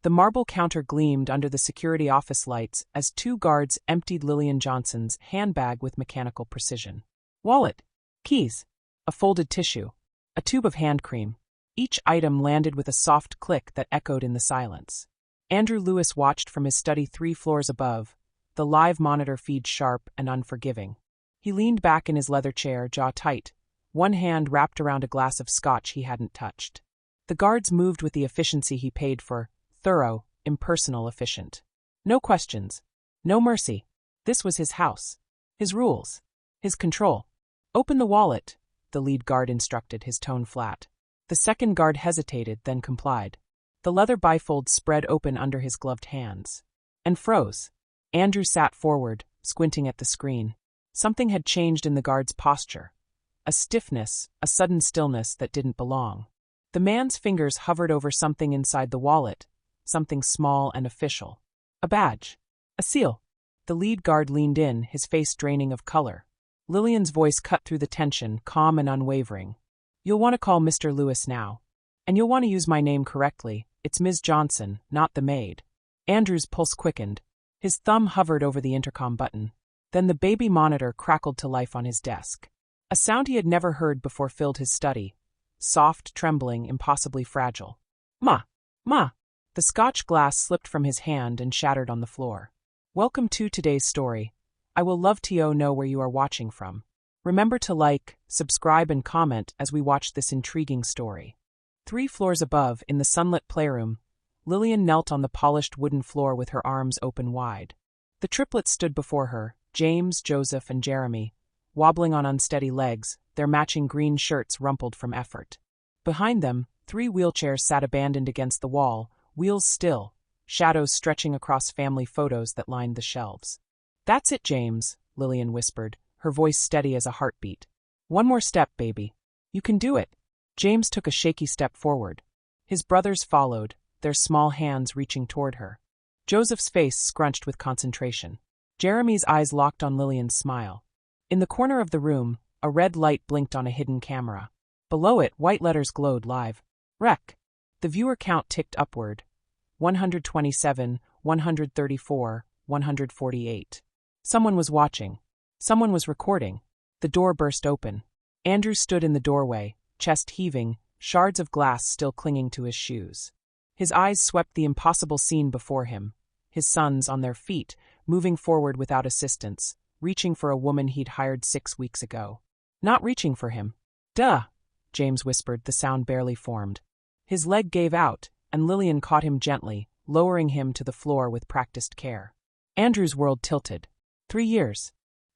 The marble counter gleamed under the security office lights as two guards emptied Lillian Johnson's handbag with mechanical precision. Wallet, keys, a folded tissue, a tube of hand cream. Each item landed with a soft click that echoed in the silence. Andrew Lewis watched from his study 3 floors above, the live monitor feed sharp and unforgiving. He leaned back in his leather chair, jaw tight, one hand wrapped around a glass of scotch he hadn't touched. The guards moved with the efficiency he paid for, thorough, impersonal, efficient. No questions. No mercy. This was his house. His rules. His control. Open the wallet, the lead guard instructed, his tone flat. The second guard hesitated, then complied. The leather bifold spread open under his gloved hands. And froze. Andrew sat forward, squinting at the screen. Something had changed in the guard's posture. A stiffness, a sudden stillness that didn't belong. The man's fingers hovered over something inside the wallet, something small and official. A badge. A seal. The lead guard leaned in, his face draining of color. Lillian's voice cut through the tension, calm and unwavering. You'll want to call Mr. Lewis now. And you'll want to use my name correctly. It's Ms. Johnson, not the maid. Andrew's pulse quickened. His thumb hovered over the intercom button. Then the baby monitor crackled to life on his desk. A sound he had never heard before filled his study. Soft, trembling, impossibly fragile. Ma! Ma! The scotch glass slipped from his hand and shattered on the floor. Welcome to today's story. I will love to know where you are watching from. Remember to like, subscribe and comment as we watch this intriguing story. 3 floors above, in the sunlit playroom, Lillian knelt on the polished wooden floor with her arms open wide. The triplets stood before her, James, Joseph, and Jeremy, wobbling on unsteady legs, their matching green shirts rumpled from effort. Behind them, 3 wheelchairs sat abandoned against the wall, wheels still, shadows stretching across family photos that lined the shelves. That's it, James, Lillian whispered, her voice steady as a heartbeat. One more step, baby. You can do it. James took a shaky step forward. His brothers followed, their small hands reaching toward her. Joseph's face scrunched with concentration. Jeremy's eyes locked on Lillian's smile. In the corner of the room, a red light blinked on a hidden camera. Below it, white letters glowed live. Rec. The viewer count ticked upward. 127, 134, 148. Someone was watching. Someone was recording. The door burst open. Andrew stood in the doorway, chest heaving, shards of glass still clinging to his shoes. His eyes swept the impossible scene before him. His sons on their feet, moving forward without assistance, reaching for a woman he'd hired 6 weeks ago. Not reaching for him. Duh, James whispered, the sound barely formed. His leg gave out, and Lillian caught him gently, lowering him to the floor with practiced care. Andrew's world tilted. 3 years.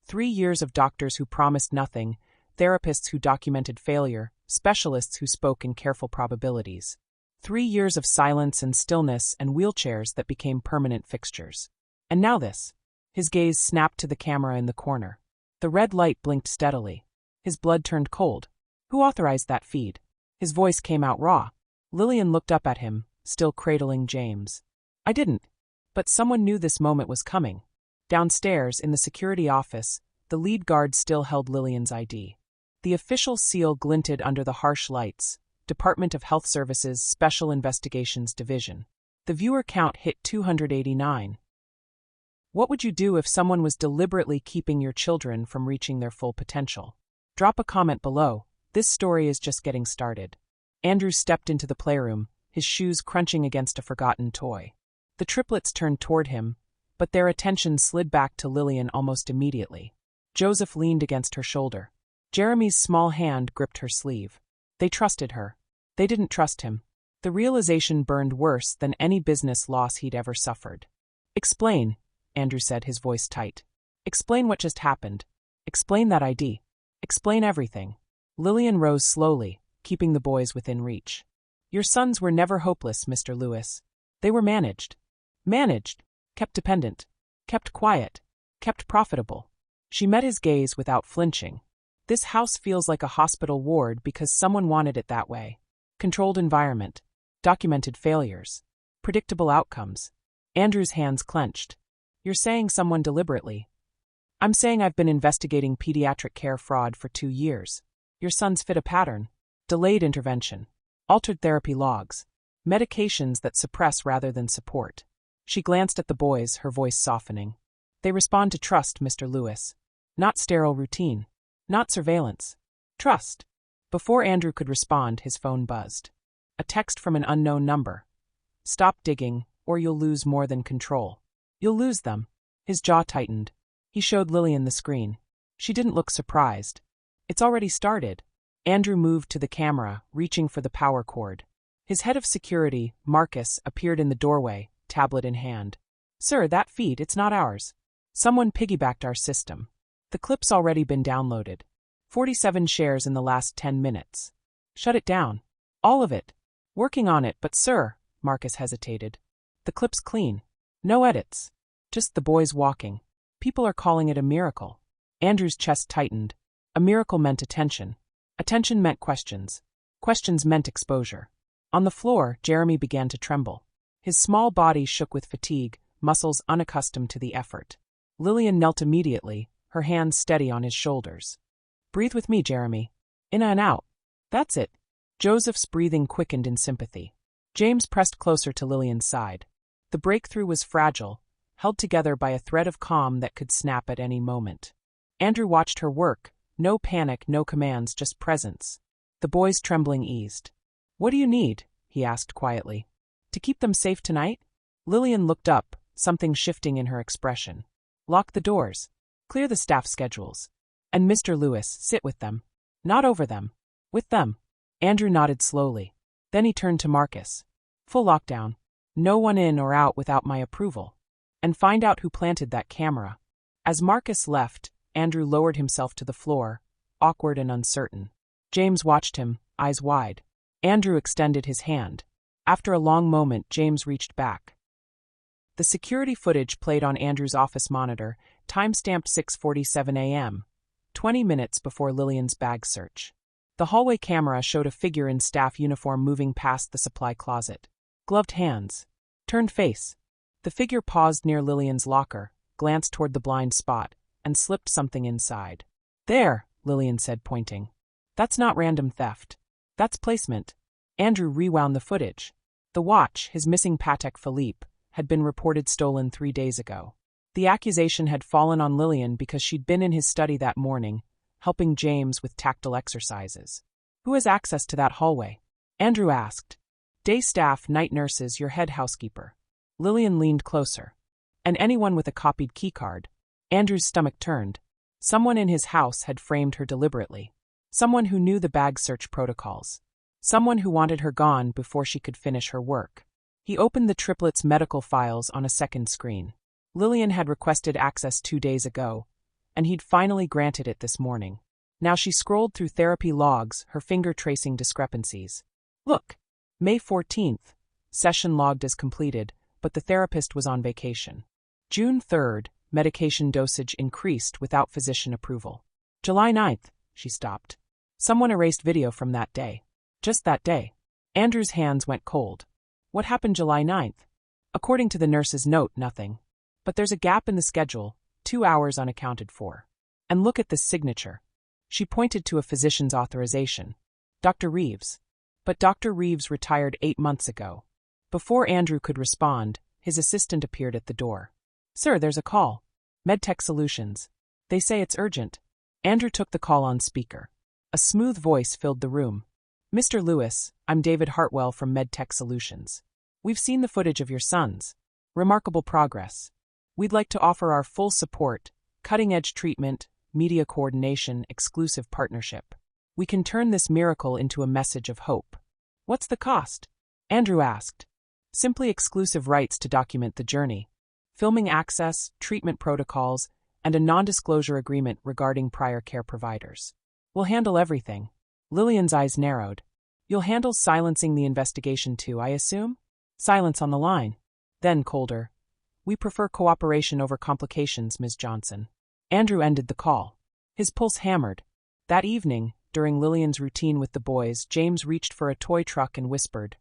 3 years of doctors who promised nothing, therapists who documented failure, specialists who spoke in careful probabilities. 3 years of silence and stillness and wheelchairs that became permanent fixtures. And now this. His gaze snapped to the camera in the corner. The red light blinked steadily. His blood turned cold. Who authorized that feed? His voice came out raw. Lillian looked up at him, still cradling James. I didn't. But someone knew this moment was coming. Downstairs, in the security office, the lead guard still held Lillian's ID. The official seal glinted under the harsh lights. Department of Health Services Special Investigations Division. The viewer count hit 289. What would you do if someone was deliberately keeping your children from reaching their full potential? Drop a comment below. This story is just getting started. Andrew stepped into the playroom, his shoes crunching against a forgotten toy. The triplets turned toward him, but their attention slid back to Lillian almost immediately. Joseph leaned against her shoulder. Jeremy's small hand gripped her sleeve. They trusted her. They didn't trust him. The realization burned worse than any business loss he'd ever suffered. Explain, Andrew said, his voice tight. Explain what just happened. Explain that ID. Explain everything. Lillian rose slowly, keeping the boys within reach. Your sons were never hopeless, Mr. Lewis. They were managed. Managed. Kept dependent. Kept quiet. Kept profitable. She met his gaze without flinching. This house feels like a hospital ward because someone wanted it that way. Controlled environment. Documented failures. Predictable outcomes. Andrew's hands clenched. You're saying someone deliberately. I'm saying I've been investigating pediatric care fraud for 2 years. Your sons fit a pattern. Delayed intervention. Altered therapy logs. Medications that suppress rather than support. She glanced at the boys, her voice softening. They respond to trust, Mr. Lewis. Not sterile routine. Not surveillance. Trust. Before Andrew could respond, his phone buzzed. A text from an unknown number. Stop digging, or you'll lose more than control. You'll lose them. His jaw tightened. He showed Lillian the screen. She didn't look surprised. It's already started. Andrew moved to the camera, reaching for the power cord. His head of security, Marcus, appeared in the doorway, tablet in hand. Sir, that feed, it's not ours. Someone piggybacked our system. The clip's already been downloaded. 47 shares in the last 10 minutes. Shut it down. All of it. Working on it, but sir, Marcus hesitated. The clip's clean. No edits. Just the boys walking. People are calling it a miracle. Andrew's chest tightened. A miracle meant attention. Attention meant questions. Questions meant exposure. On the floor, Jeremy began to tremble. His small body shook with fatigue, muscles unaccustomed to the effort. Lillian knelt immediately, her hands steady on his shoulders. Breathe with me, Jeremy. In and out. That's it. Joseph's breathing quickened in sympathy. James pressed closer to Lillian's side. The breakthrough was fragile, held together by a thread of calm that could snap at any moment. Andrew watched her work. No panic, no commands, just presence. The boy's trembling eased. What do you need? He asked quietly. To keep them safe tonight? Lillian looked up, something shifting in her expression. Lock the doors. Clear the staff schedules. And Mr. Lewis, sit with them. Not over them. With them. Andrew nodded slowly. Then he turned to Marcus. Full lockdown. No one in or out without my approval. And find out who planted that camera. As Marcus left, Andrew lowered himself to the floor, awkward and uncertain. James watched him, eyes wide. Andrew extended his hand. After a long moment, James reached back. The security footage played on Andrew's office monitor, time-stamped 6:47 a.m., 20 minutes before Lillian's bag search. The hallway camera showed a figure in staff uniform moving past the supply closet. Gloved hands. Turned face. The figure paused near Lillian's locker, glanced toward the blind spot, and slipped something inside. There, Lillian said, pointing. That's not random theft. That's placement. Andrew rewound the footage. The watch, his missing Patek Philippe, had been reported stolen 3 days ago. The accusation had fallen on Lillian because she'd been in his study that morning, helping James with tactile exercises. Who has access to that hallway? Andrew asked. Day staff, night nurses, your head housekeeper. Lillian leaned closer. And anyone with a copied keycard. Andrew's stomach turned. Someone in his house had framed her deliberately. Someone who knew the bag search protocols. Someone who wanted her gone before she could finish her work. He opened the Triplets' medical files on a second screen. Lillian had requested access 2 days ago, and he'd finally granted it this morning. Now she scrolled through therapy logs, her finger tracing discrepancies. Look, May 14th, session logged as completed, but the therapist was on vacation. June 3rd, medication dosage increased without physician approval. July 9th, she stopped. Someone erased video from that day. Just that day. Andrew's hands went cold. What happened July 9th? According to the nurse's note, nothing. But there's a gap in the schedule, 2 hours unaccounted for. And look at this signature. She pointed to a physician's authorization. Dr. Reeves. But Dr. Reeves retired 8 months ago. Before Andrew could respond, his assistant appeared at the door. Sir, there's a call. MedTech Solutions. They say it's urgent. Andrew took the call on speaker. A smooth voice filled the room. Mr. Lewis, I'm David Hartwell from MedTech Solutions. We've seen the footage of your sons. Remarkable progress. We'd like to offer our full support, cutting-edge treatment, media coordination, exclusive partnership. We can turn this miracle into a message of hope. What's the cost? Andrew asked. Simply exclusive rights to document the journey. Filming access, treatment protocols, and a non-disclosure agreement regarding prior care providers. We'll handle everything. Lillian's eyes narrowed. You'll handle silencing the investigation too, I assume? Silence on the line. Then, colder. We prefer cooperation over complications, Ms. Johnson. Andrew ended the call. His pulse hammered. That evening, during Lillian's routine with the boys, James reached for a toy truck and whispered,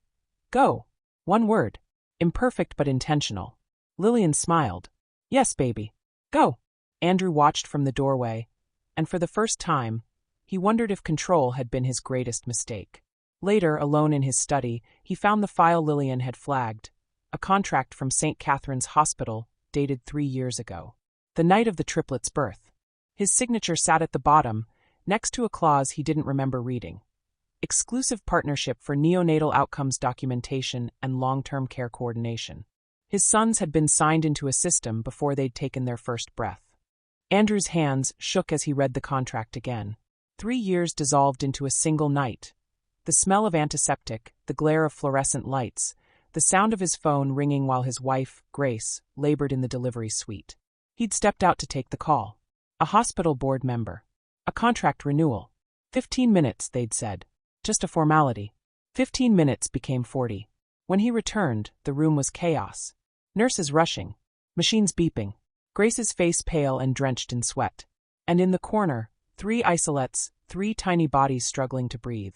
Go. One word. Imperfect but intentional. Lillian smiled. Yes, baby. Go. Andrew watched from the doorway, and for the first time, he wondered if control had been his greatest mistake. Later, alone in his study, he found the file Lillian had flagged, a contract from St. Catherine's Hospital, dated 3 years ago. The night of the triplets' birth. His signature sat at the bottom, next to a clause he didn't remember reading. Exclusive partnership for neonatal outcomes documentation and long-term care coordination. His sons had been signed into a system before they'd taken their first breath. Andrew's hands shook as he read the contract again. 3 years dissolved into a single night. The smell of antiseptic, the glare of fluorescent lights, the sound of his phone ringing while his wife, Grace, labored in the delivery suite. He'd stepped out to take the call. A hospital board member. A contract renewal. 15 minutes, they'd said. Just a formality. 15 minutes became 40. When he returned, the room was chaos. Nurses rushing. Machines beeping. Grace's face pale and drenched in sweat. And in the corner, 3 isolates, 3 tiny bodies struggling to breathe.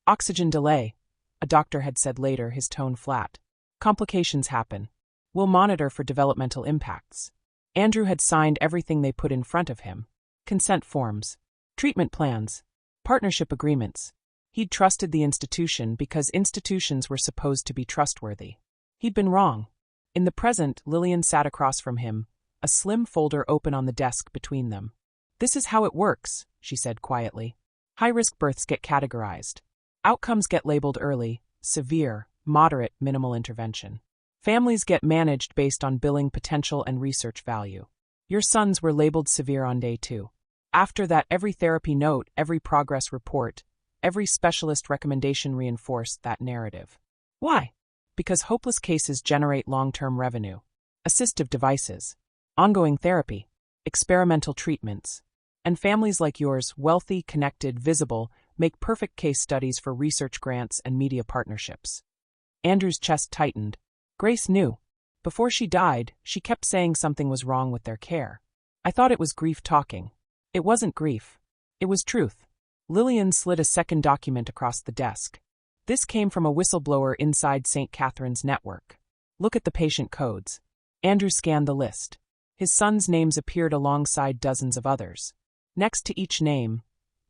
Oxygen delay, a doctor had said later, his tone flat. Complications happen. We'll monitor for developmental impacts. Andrew had signed everything they put in front of him. Consent forms. Treatment plans. Partnership agreements. He'd trusted the institution because institutions were supposed to be trustworthy. He'd been wrong. In the present, Lillian sat across from him, a slim folder open on the desk between them. "This is how it works," she said quietly. "High-risk births get categorized. Outcomes get labeled early, severe, moderate, minimal intervention. Families get managed based on billing potential and research value. Your sons were labeled severe on day 2. After that, every therapy note, every progress report, every specialist recommendation reinforced that narrative. Why? Because hopeless cases generate long-term revenue. Assistive devices. Ongoing therapy. Experimental treatments. And families like yours, wealthy, connected, visible, make perfect case studies for research grants and media partnerships." Andrew's chest tightened. Grace knew. Before she died, she kept saying something was wrong with their care. "I thought it was grief talking." It wasn't grief. It was truth. Lillian slid a second document across the desk. This came from a whistleblower inside St. Catherine's network. "Look at the patient codes." Andrew scanned the list. His sons' names appeared alongside dozens of others. Next to each name,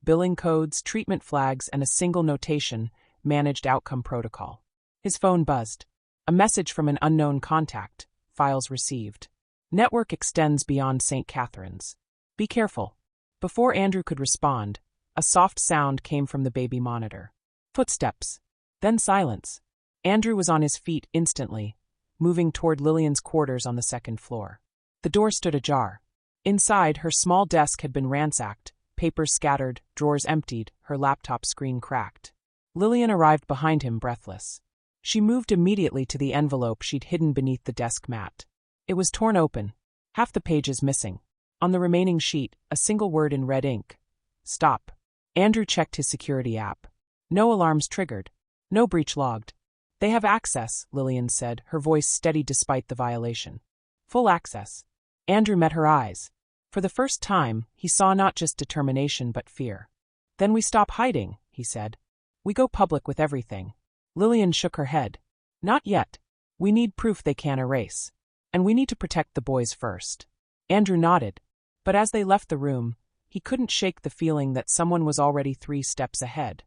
billing codes, treatment flags, and a single notation, managed outcome protocol. His phone buzzed. A message from an unknown contact. Files received. Network extends beyond St. Catherine's. Be careful. Before Andrew could respond, a soft sound came from the baby monitor. Footsteps. Then silence. Andrew was on his feet instantly, moving toward Lillian's quarters on the 2nd floor. The door stood ajar. Inside, her small desk had been ransacked, papers scattered, drawers emptied, her laptop screen cracked. Lillian arrived behind him, breathless. She moved immediately to the envelope she'd hidden beneath the desk mat. It was torn open. Half the pages missing. On the remaining sheet, a single word in red ink. Stop. Andrew checked his security app. No alarms triggered. No breach logged. "They have access," Lillian said, her voice steady despite the violation. "Full access." Andrew met her eyes. For the first time, he saw not just determination but fear. "Then we stop hiding," he said. "We go public with everything." Lillian shook her head. "Not yet. We need proof they can't erase. And we need to protect the boys first." Andrew nodded. But as they left the room, he couldn't shake the feeling that someone was already 3 steps ahead.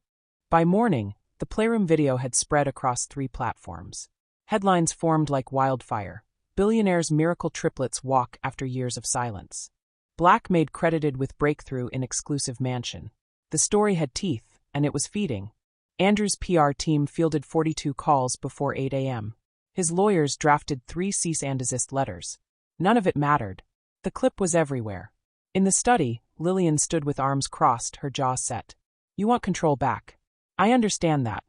By morning, the Playroom video had spread across 3 platforms. Headlines formed like wildfire. Billionaire's miracle triplets walk after years of silence. Black Maid credited with breakthrough in exclusive mansion. The story had teeth, and it was feeding. Andrew's PR team fielded 42 calls before 8 a.m. His lawyers drafted 3 cease and desist letters. None of it mattered. The clip was everywhere. In the study, Lillian stood with arms crossed, her jaw set. "You want control back. I understand that.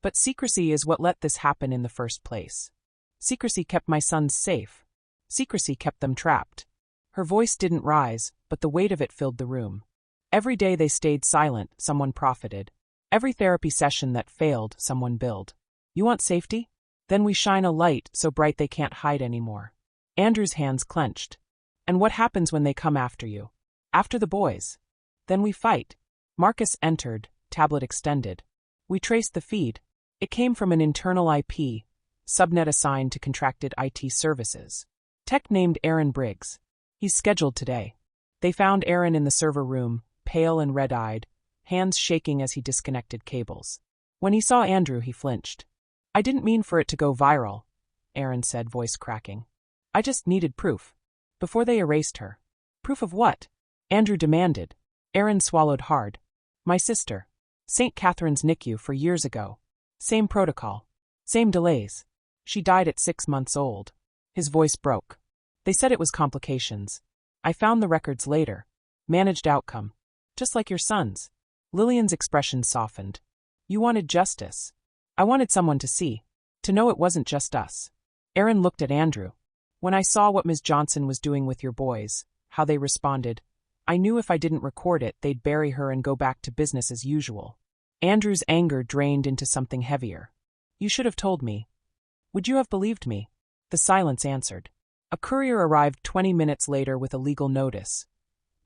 But secrecy is what let this happen in the first place. Secrecy kept my sons safe. Secrecy kept them trapped." Her voice didn't rise, but the weight of it filled the room. Every day they stayed silent, someone profited. Every therapy session that failed, someone billed. "You want safety? Then we shine a light so bright they can't hide anymore." Andrew's hands clenched. "And what happens when they come after you? After the boys?" "Then we fight." Marcus entered, tablet extended. "We traced the feed. It came from an internal IP, subnet assigned to contracted IT services. Tech named Aaron Briggs. He's scheduled today." They found Aaron in the server room, pale and red-eyed, hands shaking as he disconnected cables. When he saw Andrew, he flinched. "I didn't mean for it to go viral," Aaron said, voice cracking. "I just needed proof." Before they erased her. "Proof of what?" Andrew demanded. Aaron swallowed hard. "My sister. St. Catherine's NICU for years ago. Same protocol. Same delays. She died at 6 months old." His voice broke. "They said it was complications. I found the records later. Managed outcome. Just like your son's." Lillian's expression softened. "You wanted justice. I wanted someone to see. To know it wasn't just us." Aaron looked at Andrew. "When I saw what Ms. Johnson was doing with your boys, how they responded, I knew if I didn't record it, they'd bury her and go back to business as usual." Andrew's anger drained into something heavier. "You should have told me. Would you have believed me?" The silence answered. A courier arrived 20 minutes later with a legal notice.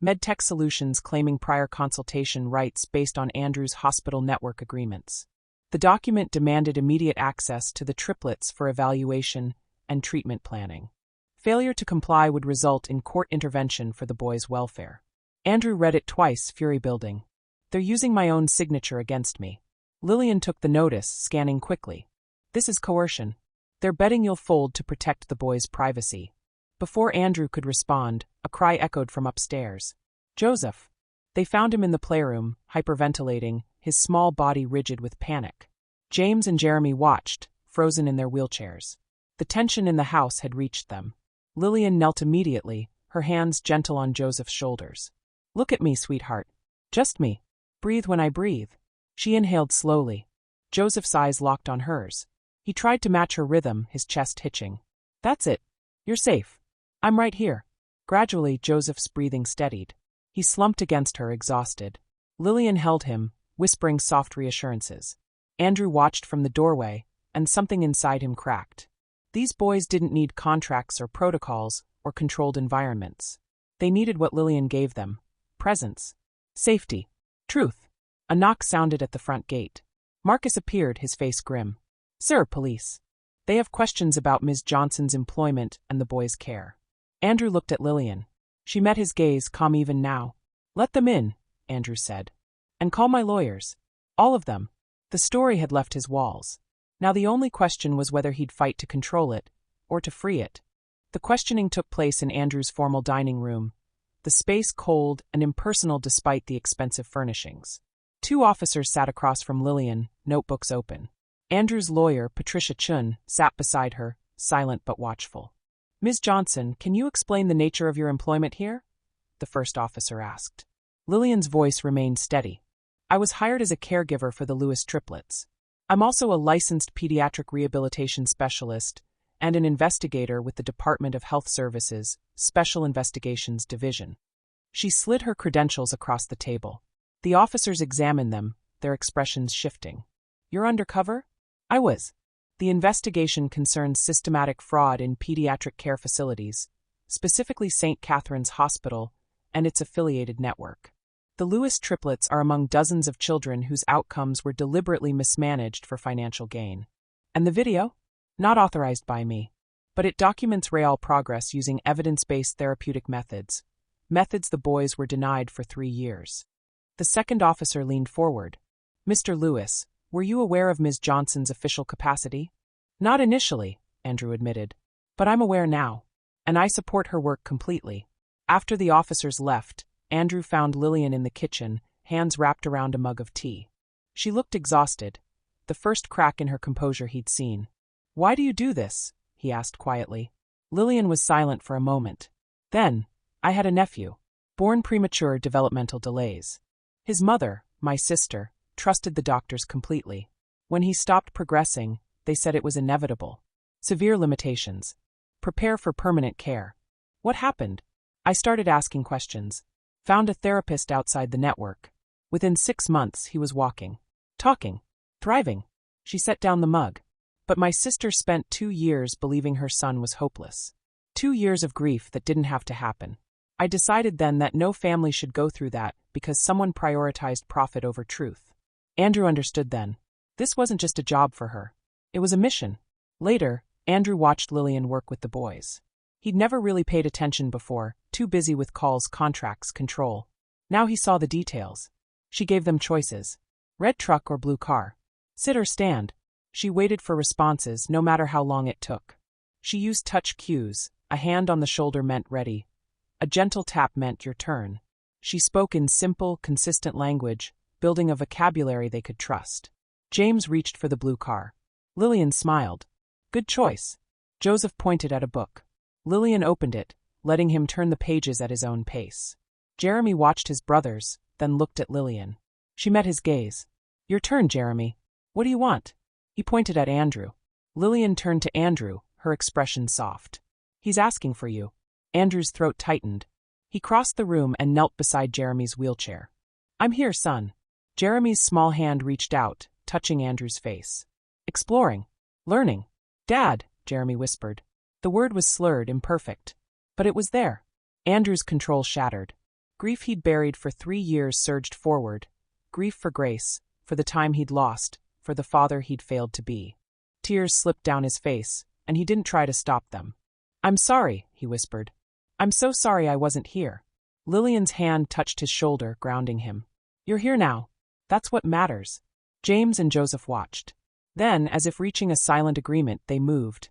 MedTech Solutions claiming prior consultation rights based on Andrew's hospital network agreements. The document demanded immediate access to the triplets for evaluation and treatment planning. Failure to comply would result in court intervention for the boys' welfare. Andrew read it twice, fury building. "They're using my own signature against me." Lillian took the notice, scanning quickly. "This is coercion. They're betting you'll fold to protect the boys' privacy." Before Andrew could respond, a cry echoed from upstairs. "Joseph!" They found him in the playroom, hyperventilating, his small body rigid with panic. James and Jeremy watched, frozen in their wheelchairs. The tension in the house had reached them. Lillian knelt immediately, her hands gentle on Joseph's shoulders. "Look at me, sweetheart. Just me. Breathe when I breathe." She inhaled slowly. Joseph's eyes locked on hers. He tried to match her rhythm, his chest hitching. "That's it. You're safe. I'm right here." Gradually, Joseph's breathing steadied. He slumped against her, exhausted. Lillian held him, whispering soft reassurances. Andrew watched from the doorway, and something inside him cracked. These boys didn't need contracts or protocols or controlled environments. They needed what Lillian gave them: presence, safety, truth. A knock sounded at the front gate. Marcus appeared, his face grim. "Sir, police. They have questions about Ms. Johnson's employment and the boys' care." Andrew looked at Lillian. She met his gaze, calm even now. "Let them in," Andrew said. "And call my lawyers. All of them." The story had left his walls. Now the only question was whether he'd fight to control it, or to free it. The questioning took place in Andrew's formal dining room, the space cold and impersonal despite the expensive furnishings. 2 officers sat across from Lillian, notebooks open. Andrew's lawyer, Patricia Chun, sat beside her, silent but watchful. "Ms. Johnson, can you explain the nature of your employment here?" the first officer asked. Lillian's voice remained steady. "I was hired as a caregiver for the Lewis triplets. I'm also a licensed pediatric rehabilitation specialist and an investigator with the Department of Health Services, Special Investigations Division." She slid her credentials across the table. The officers examined them, their expressions shifting. "You're undercover?" "I was. The investigation concerns systematic fraud in pediatric care facilities, specifically St. Catherine's Hospital and its affiliated network. The Lewis triplets are among dozens of children whose outcomes were deliberately mismanaged for financial gain." "And the video?" "Not authorized by me. But it documents real progress using evidence-based therapeutic methods. Methods the boys were denied for 3 years. The second officer leaned forward. "Mr. Lewis, were you aware of Ms. Johnson's official capacity?" "Not initially," Andrew admitted. "But I'm aware now. And I support her work completely." After the officers left, Andrew found Lillian in the kitchen, hands wrapped around a mug of tea. She looked exhausted, the first crack in her composure he'd seen. "Why do you do this?" he asked quietly. Lillian was silent for a moment. Then, "I had a nephew. Born premature, developmental delays. His mother, my sister, trusted the doctors completely. When he stopped progressing, they said it was inevitable. Severe limitations. Prepare for permanent care. What happened? I started asking questions. Found a therapist outside the network. Within 6 months, he was walking, talking, thriving." She set down the mug. "But my sister spent 2 years believing her son was hopeless. 2 years of grief that didn't have to happen. I decided then that no family should go through that because someone prioritized profit over truth." Andrew understood then. This wasn't just a job for her. It was a mission. Later, Andrew watched Lillian work with the boys. He'd never really paid attention before, too busy with calls, contracts, control. Now he saw the details. She gave them choices. Red truck or blue car. Sit or stand. She waited for responses, no matter how long it took. She used touch cues. A hand on the shoulder meant ready. A gentle tap meant your turn. She spoke in simple, consistent language, building a vocabulary they could trust. James reached for the blue car. Lillian smiled. Good choice. Joseph pointed at a book. Lillian opened it, letting him turn the pages at his own pace. Jeremy watched his brothers, then looked at Lillian. She met his gaze. Your turn, Jeremy. What do you want? He pointed at Andrew. Lillian turned to Andrew, her expression soft. He's asking for you. Andrew's throat tightened. He crossed the room and knelt beside Jeremy's wheelchair. I'm here, son. Jeremy's small hand reached out, touching Andrew's face. Exploring. Learning. Dad, Jeremy whispered. The word was slurred, imperfect. But it was there. Andrew's control shattered. Grief he'd buried for 3 years surged forward. Grief for Grace, for the time he'd lost, for the father he'd failed to be. Tears slipped down his face, and he didn't try to stop them. I'm sorry, he whispered. I'm so sorry I wasn't here. Lillian's hand touched his shoulder, grounding him. You're here now. That's what matters. James and Joseph watched. Then, as if reaching a silent agreement, they moved.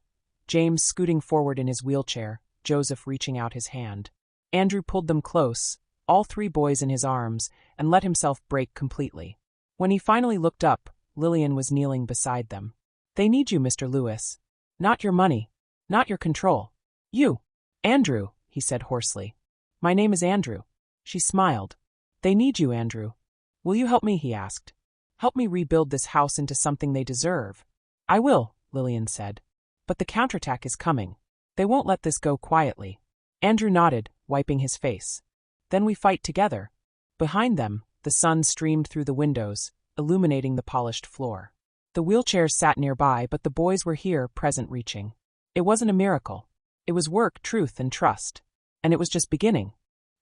James scooting forward in his wheelchair, Joseph reaching out his hand. Andrew pulled them close, all 3 boys in his arms, and let himself break completely. When he finally looked up, Lillian was kneeling beside them. They need you, Mr. Lewis. Not your money. Not your control. You. Andrew, he said hoarsely. My name is Andrew. She smiled. They need you, Andrew. Will you help me, he asked. Help me rebuild this house into something they deserve. I will, Lillian said. But the counterattack is coming. They won't let this go quietly. Andrew nodded, wiping his face. Then we fight together. Behind them, the sun streamed through the windows, illuminating the polished floor. The wheelchairs sat nearby, but the boys were here, present, reaching. It wasn't a miracle. It was work, truth, and trust. And it was just beginning.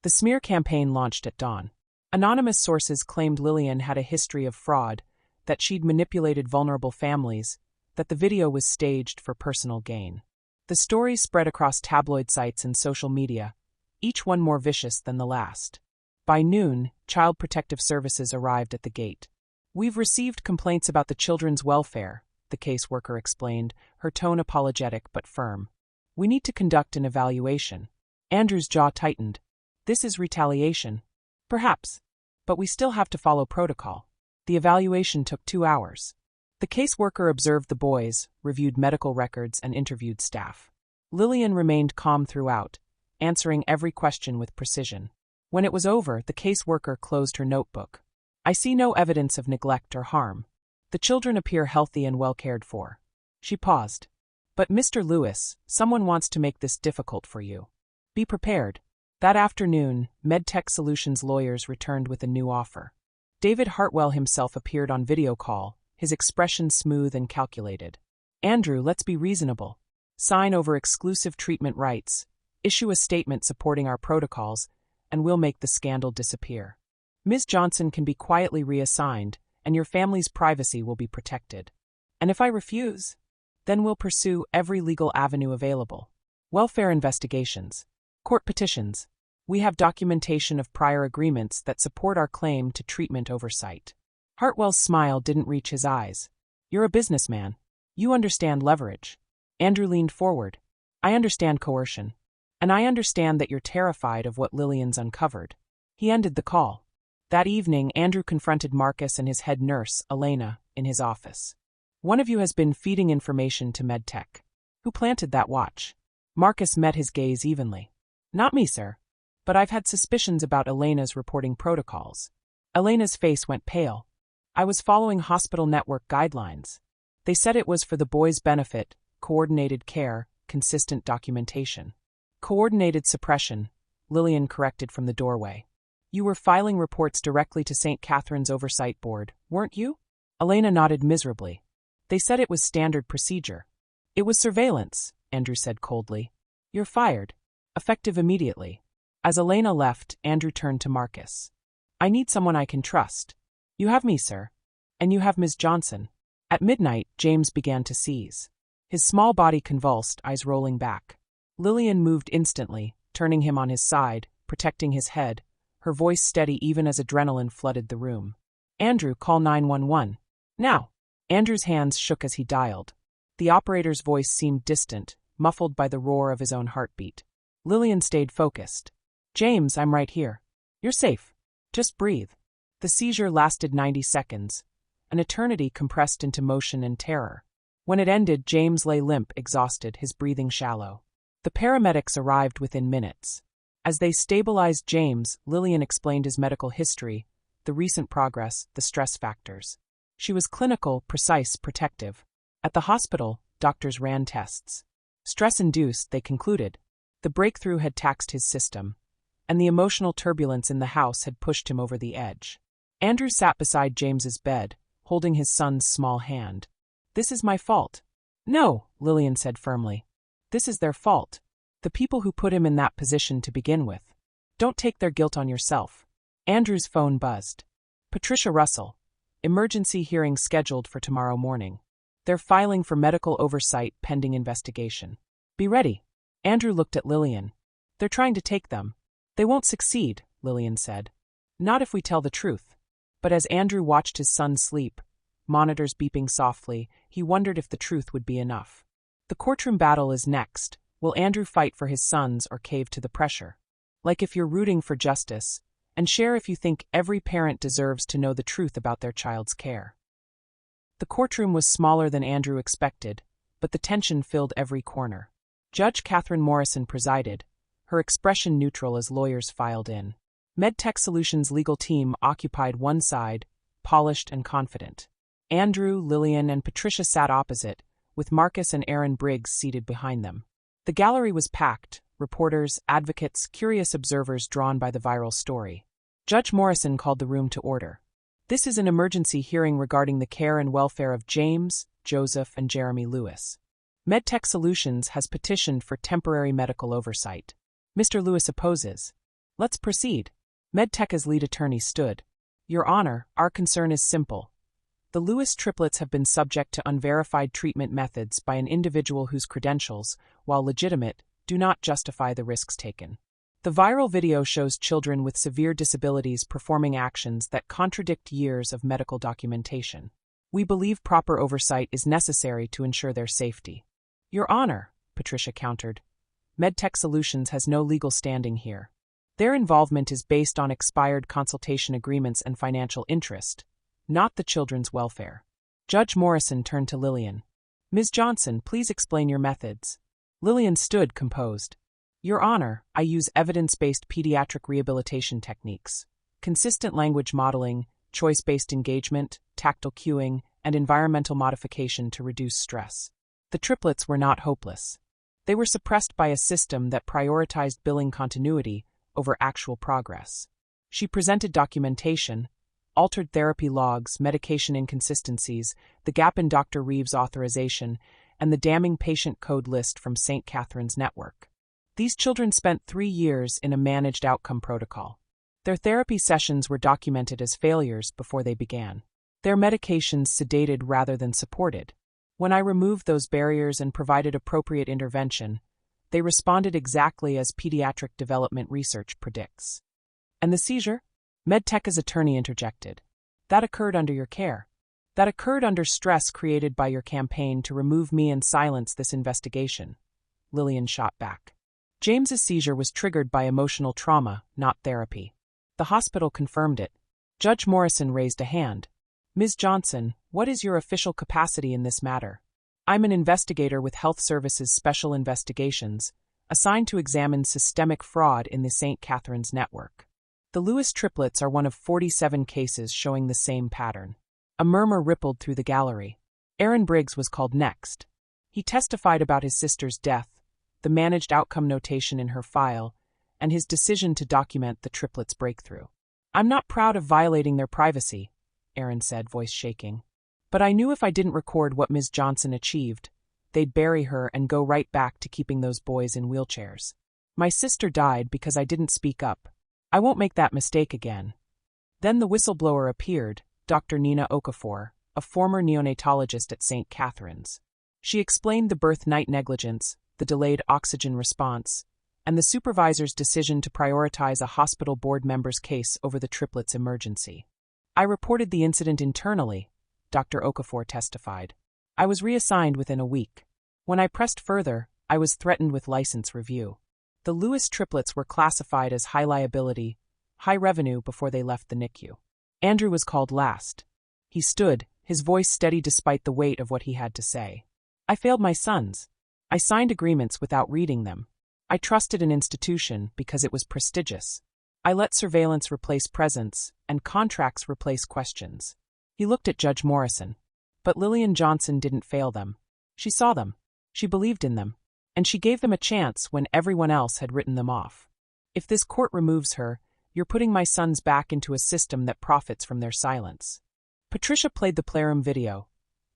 The smear campaign launched at dawn. Anonymous sources claimed Lillian had a history of fraud, that she'd manipulated vulnerable families, that the video was staged for personal gain. The stories spread across tabloid sites and social media, each one more vicious than the last. By noon, Child Protective Services arrived at the gate. We've received complaints about the children's welfare, the caseworker explained, her tone apologetic but firm. We need to conduct an evaluation. Andrew's jaw tightened. This is retaliation. Perhaps. But we still have to follow protocol. The evaluation took 2 hours. The caseworker observed the boys, reviewed medical records, and interviewed staff. Lillian remained calm throughout, answering every question with precision. When it was over, the caseworker closed her notebook. I see no evidence of neglect or harm. The children appear healthy and well cared for. She paused. But Mr. Lewis, someone wants to make this difficult for you. Be prepared. That afternoon, MedTech Solutions lawyers returned with a new offer. David Hartwell himself appeared on video call, his expression smooth and calculated. Andrew, let's be reasonable. Sign over exclusive treatment rights, issue a statement supporting our protocols, and we'll make the scandal disappear. Ms. Johnson can be quietly reassigned, and your family's privacy will be protected. And if I refuse, then we'll pursue every legal avenue available. Welfare investigations. Court petitions. We have documentation of prior agreements that support our claim to treatment oversight. Hartwell's smile didn't reach his eyes. You're a businessman. You understand leverage. Andrew leaned forward. I understand coercion. And I understand that you're terrified of what Lillian's uncovered. He ended the call. That evening, Andrew confronted Marcus and his head nurse, Elena, in his office. One of you has been feeding information to MedTech. Who planted that watch? Marcus met his gaze evenly. Not me, sir. But I've had suspicions about Elena's reporting protocols. Elena's face went pale. I was following hospital network guidelines. They said it was for the boys' benefit, coordinated care, consistent documentation. Coordinated suppression, Lillian corrected from the doorway. You were filing reports directly to St. Catherine's Oversight Board, weren't you? Elena nodded miserably. They said it was standard procedure. It was surveillance, Andrew said coldly. You're fired. Effective immediately. As Elena left, Andrew turned to Marcus. I need someone I can trust. You have me, sir. And you have Ms. Johnson. At midnight, James began to seize. His small body convulsed, eyes rolling back. Lillian moved instantly, turning him on his side, protecting his head, her voice steady even as adrenaline flooded the room. Andrew, call 911. Now. Andrew's hands shook as he dialed. The operator's voice seemed distant, muffled by the roar of his own heartbeat. Lillian stayed focused. "James, I'm right here. You're safe. Just breathe." The seizure lasted 90 seconds, an eternity compressed into motion and terror. When it ended, James lay limp, exhausted, his breathing shallow. The paramedics arrived within minutes. As they stabilized James, Lillian explained his medical history, the recent progress, the stress factors. She was clinical, precise, protective. At the hospital, doctors ran tests. Stress-induced, they concluded. The breakthrough had taxed his system, and the emotional turbulence in the house had pushed him over the edge. Andrew sat beside James's bed, holding his son's small hand. "This is my fault." "No," Lillian said firmly. "This is their fault. The people who put him in that position to begin with. Don't take their guilt on yourself." Andrew's phone buzzed. "Patricia Russell. Emergency hearing scheduled for tomorrow morning. They're filing for medical oversight pending investigation. Be ready." Andrew looked at Lillian. "They're trying to take them. They won't succeed," Lillian said. "Not if we tell the truth." But as Andrew watched his son sleep, monitors beeping softly, he wondered if the truth would be enough. The courtroom battle is next. Will Andrew fight for his sons or cave to the pressure? Like if you're rooting for justice, and share if you think every parent deserves to know the truth about their child's care. The courtroom was smaller than Andrew expected, but the tension filled every corner. Judge Catherine Morrison presided, her expression neutral as lawyers filed in. MedTech Solutions' legal team occupied one side, polished and confident. Andrew, Lillian, and Patricia sat opposite, with Marcus and Aaron Briggs seated behind them. The gallery was packed, reporters, advocates, curious observers drawn by the viral story. Judge Morrison called the room to order. "This is an emergency hearing regarding the care and welfare of James, Joseph, and Jeremy Lewis. MedTech Solutions has petitioned for temporary medical oversight. Mr. Lewis opposes. Let's proceed." MedTech's lead attorney stood. "Your Honor, our concern is simple. The Lewis triplets have been subject to unverified treatment methods by an individual whose credentials, while legitimate, do not justify the risks taken. The viral video shows children with severe disabilities performing actions that contradict years of medical documentation. We believe proper oversight is necessary to ensure their safety." "Your Honor," Patricia countered, "MedTech Solutions has no legal standing here. Their involvement is based on expired consultation agreements and financial interest, not the children's welfare." Judge Morrison turned to Lillian. "Ms. Johnson, please explain your methods." Lillian stood composed. "Your Honor, I use evidence-based pediatric rehabilitation techniques, consistent language modeling, choice-based engagement, tactile cueing, and environmental modification to reduce stress. The triplets were not hopeless. They were suppressed by a system that prioritized billing continuity over actual progress." She presented documentation, altered therapy logs, medication inconsistencies, the gap in Dr. Reeves' authorization, and the damning patient code list from St. Catherine's network. These children spent 3 years in a managed outcome protocol. Their therapy sessions were documented as failures before they began. Their medications sedated rather than supported. When I removed those barriers and provided appropriate intervention, they responded exactly as pediatric development research predicts. "And the seizure?" MedTech's attorney interjected. "That occurred under your care. That occurred under stress created by your campaign to remove me and silence this investigation," Lillian shot back. "James's seizure was triggered by emotional trauma, not therapy. The hospital confirmed it." Judge Morrison raised a hand. "Ms. Johnson, what is your official capacity in this matter?" "I'm an investigator with Health Services Special Investigations, assigned to examine systemic fraud in the St. Catherine's network. The Lewis triplets are one of 47 cases showing the same pattern." A murmur rippled through the gallery. Aaron Briggs was called next. He testified about his sister's death, the managed outcome notation in her file, and his decision to document the triplets' breakthrough. "I'm not proud of violating their privacy," Aaron said, voice shaking. "But I knew if I didn't record what Ms. Johnson achieved, they'd bury her and go right back to keeping those boys in wheelchairs. My sister died because I didn't speak up. I won't make that mistake again." Then the whistleblower appeared, Dr. Nina Okafor, a former neonatologist at St. Catherine's. She explained the birth night negligence, the delayed oxygen response, and the supervisor's decision to prioritize a hospital board member's case over the triplets' emergency. "I reported the incident internally," Dr. Okafor testified. I was reassigned within a week. When I pressed further, I was threatened with license review. The Lewis triplets were classified as high liability, high revenue before they left the NICU. Andrew was called last. He stood, his voice steady despite the weight of what he had to say. I failed my sons. I signed agreements without reading them. I trusted an institution because it was prestigious. I let surveillance replace presence, and contracts replace questions. He looked at Judge Morrison. But Lillian Johnson didn't fail them. She saw them. She believed in them. And she gave them a chance when everyone else had written them off. If this court removes her, you're putting my sons back into a system that profits from their silence. Patricia played the playroom video,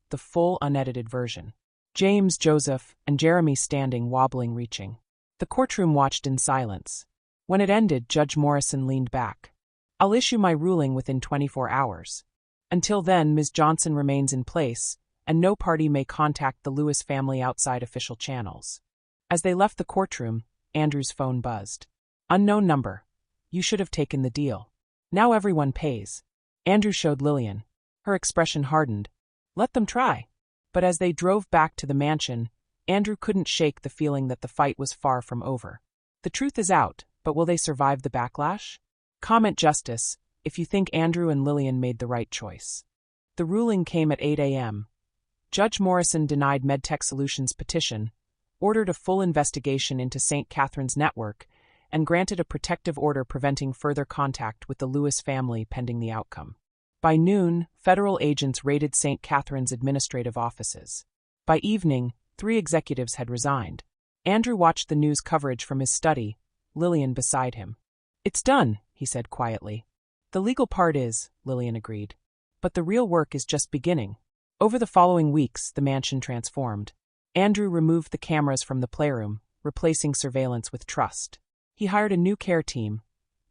the full unedited version. James, Joseph, and Jeremy standing, wobbling, reaching. The courtroom watched in silence. When it ended, Judge Morrison leaned back. I'll issue my ruling within 24 hours. Until then, Ms. Johnson remains in place, and no party may contact the Lewis family outside official channels. As they left the courtroom, Andrew's phone buzzed. Unknown number. You should have taken the deal. Now everyone pays. Andrew showed Lillian. Her expression hardened. Let them try. But as they drove back to the mansion, Andrew couldn't shake the feeling that the fight was far from over. The truth is out, but will they survive the backlash? Comment Justice if you think Andrew and Lillian made the right choice. The ruling came at 8 a.m. Judge Morrison denied MedTech Solutions' petition, ordered a full investigation into St. Catherine's network, and granted a protective order preventing further contact with the Lewis family pending the outcome. By noon, federal agents raided St. Catherine's administrative offices. By evening, 3 executives had resigned. Andrew watched the news coverage from his study, Lillian beside him. It's done, he said quietly. The legal part is, Lillian agreed. But the real work is just beginning. Over the following weeks, the mansion transformed. Andrew removed the cameras from the playroom, replacing surveillance with trust. He hired a new care team,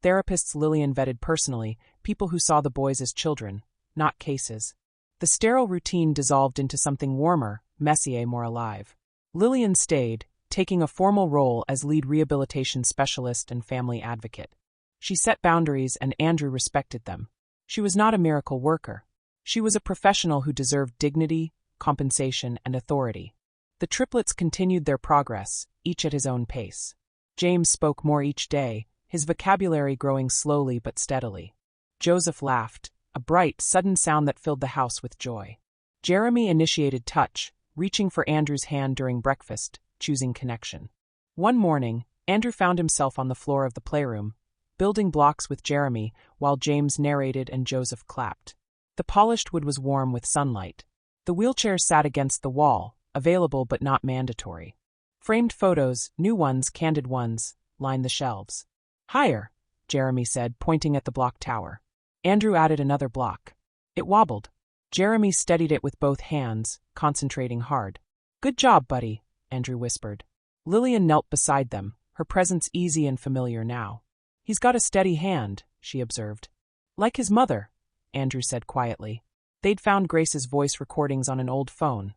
therapists Lillian vetted personally, people who saw the boys as children, not cases. The sterile routine dissolved into something warmer, messier, more alive. Lillian stayed, taking a formal role as lead rehabilitation specialist and family advocate. She set boundaries and Andrew respected them. She was not a miracle worker. She was a professional who deserved dignity, compensation, and authority. The triplets continued their progress, each at his own pace. James spoke more each day, his vocabulary growing slowly but steadily. Joseph laughed, a bright, sudden sound that filled the house with joy. Jeremy initiated touch, reaching for Andrew's hand during breakfast, choosing connection. One morning, Andrew found himself on the floor of the playroom, building blocks with Jeremy while James narrated and Joseph clapped. The polished wood was warm with sunlight. The wheelchair sat against the wall, available but not mandatory. Framed photos, new ones, candid ones, lined the shelves. Higher, Jeremy said, pointing at the block tower. Andrew added another block. It wobbled. Jeremy steadied it with both hands, concentrating hard. Good job, buddy, Andrew whispered. Lillian knelt beside them, her presence easy and familiar now. He's got a steady hand, she observed. Like his mother, Andrew said quietly. They'd found Grace's voice recordings on an old phone.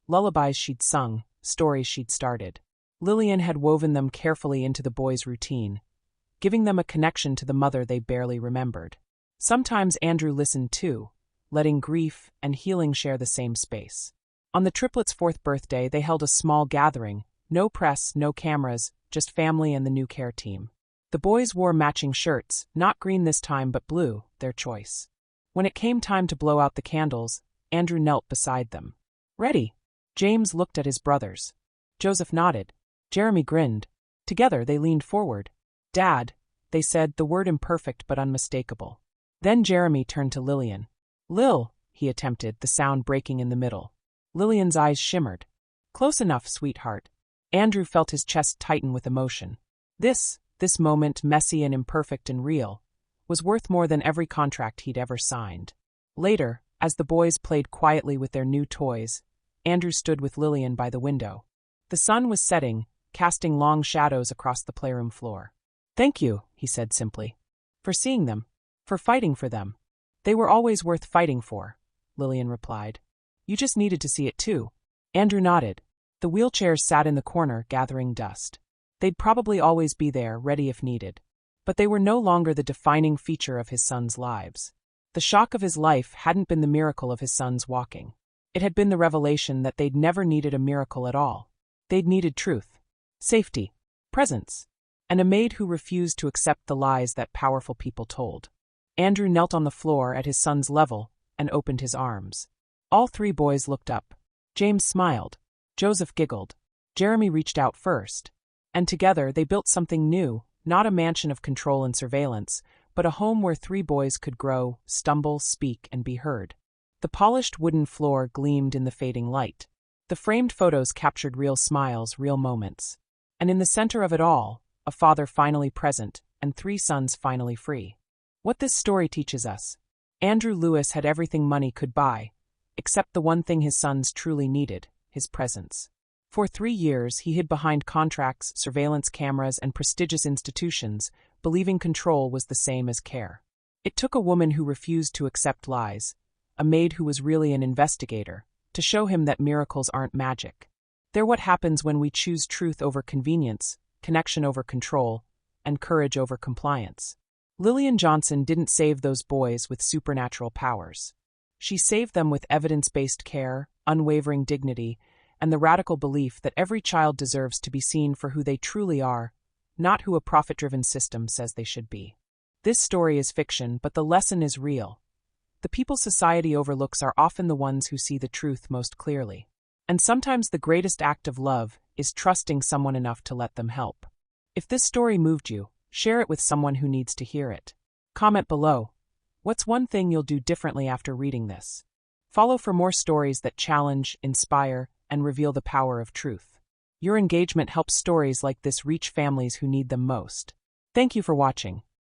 Lullabies she'd sung, stories she'd started. Lillian had woven them carefully into the boys' routine, giving them a connection to the mother they barely remembered. Sometimes Andrew listened too, letting grief and healing share the same space. On the triplets' 4th birthday, they held a small gathering. No press, no cameras, just family and the new care team. The boys wore matching shirts, not green this time but blue, their choice. When it came time to blow out the candles, Andrew knelt beside them. Ready? James looked at his brothers. Joseph nodded. Jeremy grinned. Together they leaned forward. Dad, they said, the word imperfect but unmistakable. Then Jeremy turned to Lillian. Lil, he attempted, the sound breaking in the middle. Lillian's eyes shimmered. Close enough, sweetheart. Andrew felt his chest tighten with emotion. This moment, messy and imperfect and real, was worth more than every contract he'd ever signed. Later, as the boys played quietly with their new toys, Andrew stood with Lillian by the window. The sun was setting, casting long shadows across the playroom floor. Thank you, he said simply. For seeing them. For fighting for them. They were always worth fighting for, Lillian replied. You just needed to see it too. Andrew nodded. The wheelchairs sat in the corner, gathering dust. They'd probably always be there, ready if needed. But they were no longer the defining feature of his sons' lives. The shock of his life hadn't been the miracle of his sons walking. It had been the revelation that they'd never needed a miracle at all. They'd needed truth, safety, presence, and a maid who refused to accept the lies that powerful people told. Andrew knelt on the floor at his son's level and opened his arms. All three boys looked up. James smiled. Joseph giggled. Jeremy reached out first. And together they built something new, not a mansion of control and surveillance, but a home where three boys could grow, stumble, speak, and be heard. The polished wooden floor gleamed in the fading light. The framed photos captured real smiles, real moments. And in the center of it all, a father finally present, and three sons finally free. What this story teaches us: Andrew Lewis had everything money could buy, except the one thing his sons truly needed, his presence. For 3 years, he hid behind contracts, surveillance cameras, and prestigious institutions, believing control was the same as care. It took a woman who refused to accept lies, a maid who was really an investigator, to show him that miracles aren't magic. They're what happens when we choose truth over convenience, connection over control, and courage over compliance. Lillian Johnson didn't save those boys with supernatural powers. She saved them with evidence-based care, unwavering dignity, and the radical belief that every child deserves to be seen for who they truly are, not who a profit-driven system says they should be. This story is fiction, but the lesson is real. The people society overlooks are often the ones who see the truth most clearly. And sometimes the greatest act of love is trusting someone enough to let them help. If this story moved you, share it with someone who needs to hear it. Comment below. What's one thing you'll do differently after reading this? Follow for more stories that challenge, inspire, and reveal the power of truth. Your engagement helps stories like this reach families who need them most. Thank you for watching.